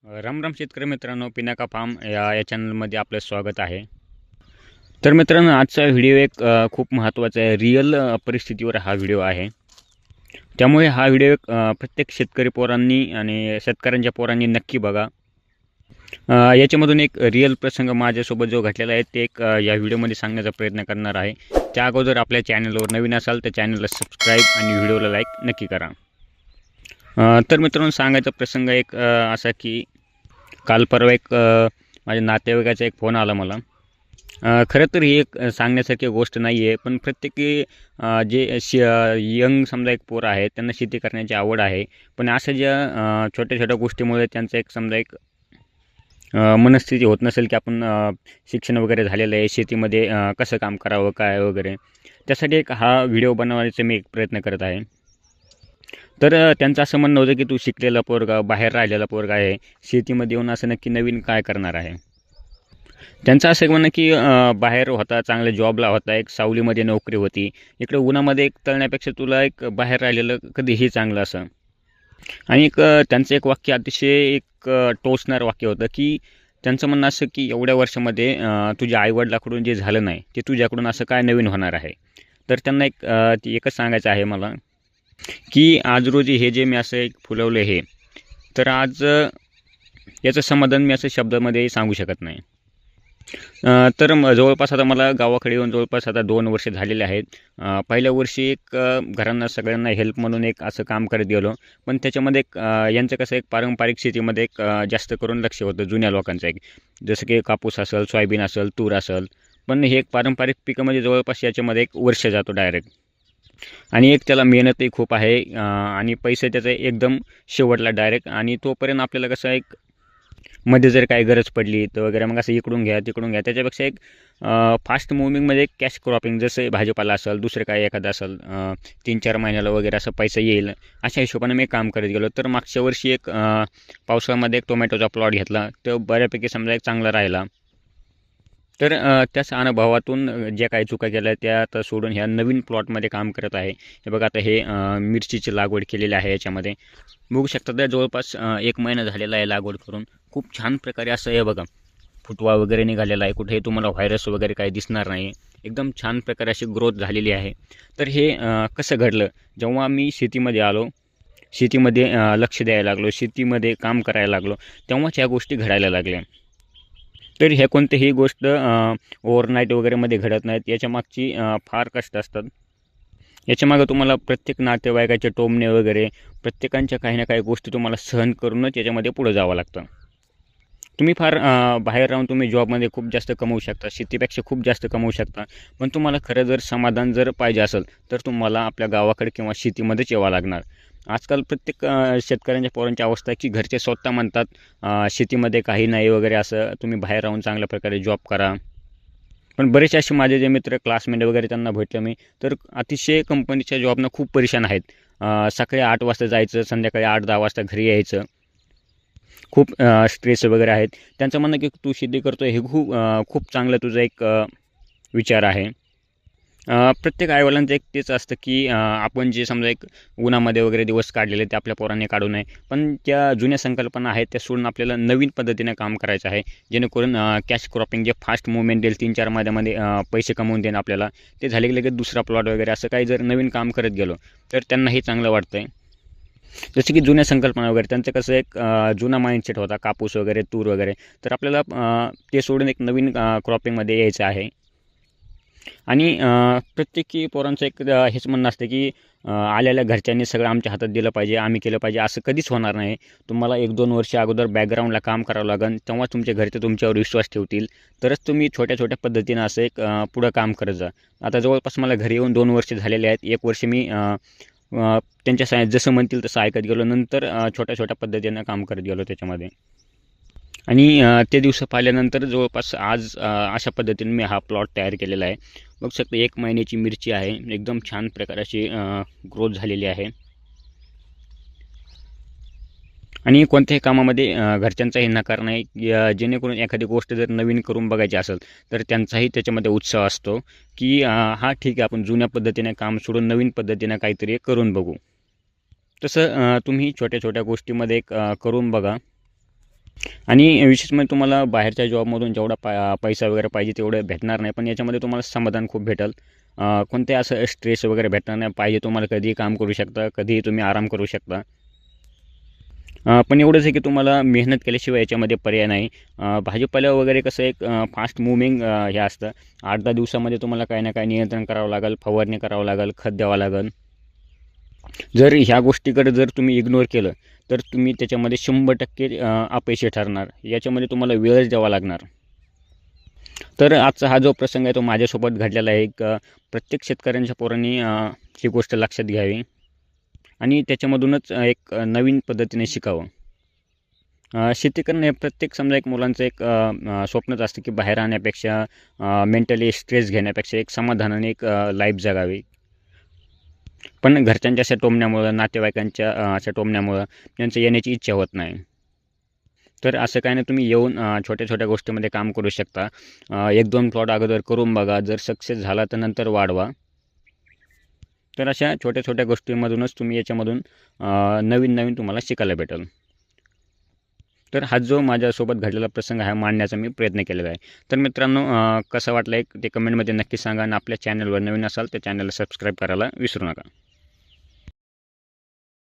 राम राम शेतकरी मित्रांनो, पिनाका फार्म या चॅनलमध्ये आपलं स्वागत आहे. तर मित्रांनो, आजचा व्हिडिओ एक खूप महत्त्वाचा आहे. रिअल परिस्थितीवर हा व्हिडिओ आहे. त्यामुळे हा व्हिडिओ प्रत्येक शेतकरी पोरांनी आणि शेतकऱ्यांच्या पोरांनी नक्की बघा. याच्यामधून एक रिअल प्रसंग माझ्यासोबत जो घडलेला आहे ते एक या व्हिडिओमध्ये सांगण्याचा प्रयत्न करणार आहे. त्या अगोदर आपल्या चॅनलवर नवीन असाल तर चॅनलला सबस्क्राईब आणि व्हिडिओला लाईक नक्की करा. तर मित्रांनो, सांगायचा प्रसंग एक असा की काल परवा एक माझ्या नातेवाईकाचा एक फोन आला मला. खरं तर ही एक सांगण्यासारखी गोष्ट नाही आहे, पण प्रत्येकी जे यंग समजा एक पोरं आहे त्यांना शेती करण्याची आवड आहे. पण अशा ज्या छोट्या छोट्या गोष्टीमुळे त्यांचं एक समजा एक मनस्थिती होत नसेल की आपण शिक्षण वगैरे झालेलं आहे, शेतीमध्ये कसं काम करावं काय वगैरे, त्यासाठी एक हा व्हिडिओ बनवण्याचा मी एक प्रयत्न करत आहे. तर त्यांचं असं म्हणणं होतं की तू शिकलेला पोरगा, बाहेर राहिलेला पोरगा आहे, शेतीमध्ये येऊन असं नक्की नवीन काय करणार आहे. त्यांचं असं म्हणणं की बाहेर होता, चांगल्या जॉबला होता, एक सावलीमध्ये नोकरी होती, इकडे उन्हामध्ये एक तळण्यापेक्षा तुला एक बाहेर राहिलेलं कधीही चांगलं असं. आणि एक त्यांचं एक वाक्य अतिशय एक टोचणारं वाक्य होतं की त्यांचं म्हणणं असं की एवढ्या वर्षामध्ये तुझ्या आईवडिलाकडून जे झालं नाही ते तुझ्याकडून असं काय नवीन होणार आहे. तर त्यांना एक ती एकच सांगायचं आहे मला की आज रोजी हे जे मी असं एक फुलवलं हे, तर आज याचं समाधान मी असं शब्दामध्ये सांगू शकत नाही. तर जवळपास आता मला गावाकडे येऊन जवळपास आता 2 वर्ष झालेले आहेत. पहिल्या वर्षी एक घरांना सगळ्यांना हेल्प म्हणून एक असं काम करत गेलो. पण त्याच्यामध्ये एक यांचं कसं एक पारंपरिक शेतीमध्ये एक जास्त करून लक्ष होतं जुन्या लोकांचं एक. जसं की कापूस असेल, सोयाबीन असेल, तूर असेल. पण हे एक पारंपरिक पिकामध्ये जवळपास याच्यामध्ये एक वर्ष जातो डायरेक्ट. आणि एक त्याला मेहनतही खूप आहे आणि पैसे त्याचे एकदम शेवटला डायरेक्ट. आणि तोपर्यंत आपल्याला कसं एक मध्ये जर काही गरज पडली तर वगैरे मग असं इकडून घ्या तिकडून घ्या, त्याच्यापेक्षा एक फास्ट मुव्हिंगमध्ये एक कॅश क्रॉपिंग, जसं भाजीपाला असेल, दुसरं काही एखादं असेल, 3-4 महिन्याला वगैरे असं पैसा येईल अशा हिशोबाने मी काम करत गेलो. तर मागच्या वर्षी एक पावसाळ्यामध्ये एक टोमॅटोचा प्लॉट घेतला, तो बऱ्यापैकी समजा एक चांगला राहिला. तर त्याच अनुभवातून ज्या काही चुका केल्या त्या आता सोडून ह्या नवीन प्लॉटमध्ये काम करत आहे. हे बघा, आता हे मिरचीची लागवड केलेली आहे. याच्यामध्ये बघू शकता तर जवळपास 1 महिना झालेला आहे लागवड करून. खूप छान प्रकारे असं हे बघा, फुटवा वगैरे निघालेला आहे, कुठेही तुम्हाला व्हायरस वगैरे काही दिसणार नाही. एकदम छान प्रकारे अशी ग्रोथ झालेली आहे. तर हे कसं घडलं, जेव्हा मी शेतीमध्ये आलो, शेतीमध्ये लक्ष द्यायला लागलो, शेतीमध्ये काम करायला लागलो, तेव्हाच ह्या गोष्टी घडायला लागल्या. तर ह्या कोणत्याही गोष्ट ओव्हरनाईट वगैरेमध्ये घडत नाहीत. याच्यामागची फार कष्ट असतात. याच्यामागं तुम्हाला प्रत्येक नातेवाईकाचे टोमणे वगैरे, प्रत्येकांच्या काही ना काही गोष्टी तुम्हाला सहन करूनच याच्यामध्ये पुढे जावं लागतं. तुम्ही फार बाहेर राहून तुम्ही जॉबमध्ये खूप जास्त कमवू शकता, शेतीपेक्षा खूप जास्त कमवू शकता. पण तुम्हाला खरं जर समाधान जर पाहिजे असेल तर तुम्हाला आपल्या गावाकडे किंवा शेतीमध्येच यावं लागणार. आजकाल प्रत्येक शेतकऱ्यांच्या पोरांची अवस्था आहे की घरचे स्वतः म्हणतात शेतीमध्ये काही नाही वगैरे, असं तुम्ही बाहेर राहून चांगल्या प्रकारे जॉब करा. पण बरेचसे असे माझे जे मित्र क्लासमेट वगैरे त्यांना भेटलं मी, तर अतिशय कंपनीच्या जॉबनं खूप परेशान आहेत. सकाळी 8 वाजता जायचं, संध्याकाळी 8-10 वाजता घरी यायचं. खूप स्ट्रेस वगैरे आहेत. त्यांचं म्हणणं की तू शेती करतो हे खूप खूप चांगलं तुझं एक विचार आहे. प्रत्येक आईवडिलांचं एक तेच असतं की आपण जे समजा एक उन्हामध्ये वगैरे दिवस काढलेले ते आपल्या पोरांनी काढू नये. पण त्या जुन्या संकल्पना आहेत त्या सोडून आपल्याला नवीन पद्धतीने काम करायचं आहे, जेणेकरून कॅश क्रॉपिंग जे फास्ट मुवमेंट देईल, 3-4 महिन्यामध्ये पैसे कमवून देईन आपल्याला, ते झाले की लगेच दुसरा प्लॉट वगैरे असं काही जर नवीन काम करत गेलो तर त्यांनाही चांगलं वाटतं आहे. जसं की जुन्या संकल्पना वगैरे त्यांचं कसं एक जुना माइंडसेट होता, कापूस वगैरे, तूर वगैरे. तर आपल्याला ते सोडून एक नवीन क्रॉपिंगमध्ये यायचं आहे. आणि प्रत्येकी पोरांचं एक हेच म्हणणं असतं की आलेल्या घरच्यांनी सगळं आमच्या हातात दिलं पाहिजे, आम्ही केलं पाहिजे, असं कधीच होणार नाही. तुम्हाला 1-2 वर्ष अगोदर बॅकग्राऊंडला काम करावं लागेल, तेव्हा तुमचे घरचे तुमच्यावर विश्वास ठेवतील. तरच तुम्ही छोट्या छोट्या पद्धतीनं असं एक पुढं काम करत जा. आता जवळपास मला घरी येऊन 2 वर्ष झालेले आहेत. 1 वर्ष मी त्यांच्या जसं म्हणतील तसं ऐकत गेलो. नंतर छोट्या छोट्या पद्धतीनं काम करत गेलो त्याच्यामध्ये. आणि ते दिवस पाहिल्यानंतर जवळपास आज अशा पद्धतीने मी हा प्लॉट तयार केलेला आहे. बघू शकता 1 महिन्याची मिरची आहे, एकदम छान प्रकाराची ग्रोथ झालेली आहे. आणि कोणत्याही कामामध्ये घरच्यांचाही नकार नाही, जेणेकरून एखादी गोष्ट जर नवीन करून बघायची असेल तर त्यांचाही त्याच्यामध्ये उत्साह असतो की हा ठीक आहे, आपण जुन्या पद्धतीने काम सोडून नवीन पद्धतीने काहीतरी करून बघू. तसं तुम्ही छोट्या छोट्या गोष्टीमध्ये एक करून बघा. आणि विशेष म्हणजे तुम्हाला बाहेरच्या जॉबमधून जेवढा पैसा वगैरे पाहिजे तेवढं भेटणार नाही, पण याच्यामध्ये तुम्हाला समाधान खूप भेटेल. कोणते असं स्ट्रेस वगैरे भेटणार नाही. पाहिजे तुम्हाला कधीही काम करू शकता, कधीही तुम्ही आराम करू शकता. पण एवढंच आहे की तुम्हाला मेहनत केल्याशिवाय याच्यामध्ये पर्याय नाही. भाजीपाला वगैरे कसं एक फास्ट मूव्हिंग हे असतं. 8-10 दिवसामध्ये तुम्हाला काही ना काही नियंत्रण करावं लागेल, फवारणी करावं लागेल, खत द्यावं लागेल. जर ह्या गोष्टीकडे जर तुम्ही इग्नोर केलं तर तुम्ही त्याच्यामध्ये 100% अपयशी ठरणार. याच्यामध्ये तुम्हाला वेळच द्यावा लागणार. तर आजचा हा जो प्रसंग आहे तो माझ्यासोबत घडलेला आहे. एक प्रत्येक शेतकऱ्यांच्या पोरांनी ही गोष्ट लक्षात घ्यावी आणि त्याच्यामधूनच एक नवीन पद्धतीने शिकावं. शेती करणं हे प्रत्येक समजा एक मुलांचं एक स्वप्नच असतं की बाहेर राहण्यापेक्षा, मेंटली स्ट्रेस घेण्यापेक्षा एक समाधानाने एक लाईफ जगावी. पण घरच्यांच्या अशा टोमण्यामुळं, नातेवाईकांच्या अशा टोमण्यामुळं त्यांचं येण्याची इच्छा होत नाही. तर असं काही नाही, तुम्ही येऊन छोट्या छोट्या गोष्टीमध्ये काम करू शकता. 1-2 प्लॉट अगोदर करून बघा, जर सक्सेस झाला तर नंतर वाढवा. तर अशा छोट्या छोट्या गोष्टींमधूनच तुम्ही याच्यामधून नवीन नवीन तुम्हाला शिकायला भेटेल. तर हा जो माझ्यासोबत घडलेला प्रसंग आहे मांडण्याचा मी प्रयत्न केलेला आहे. तर मित्रांनो, कसं वाटलं एक ते कमेंटमध्ये नक्की सांगा आणि आपल्या चॅनलवर नवीन असाल तर चॅनलला सबस्क्राईब करायला विसरू नका.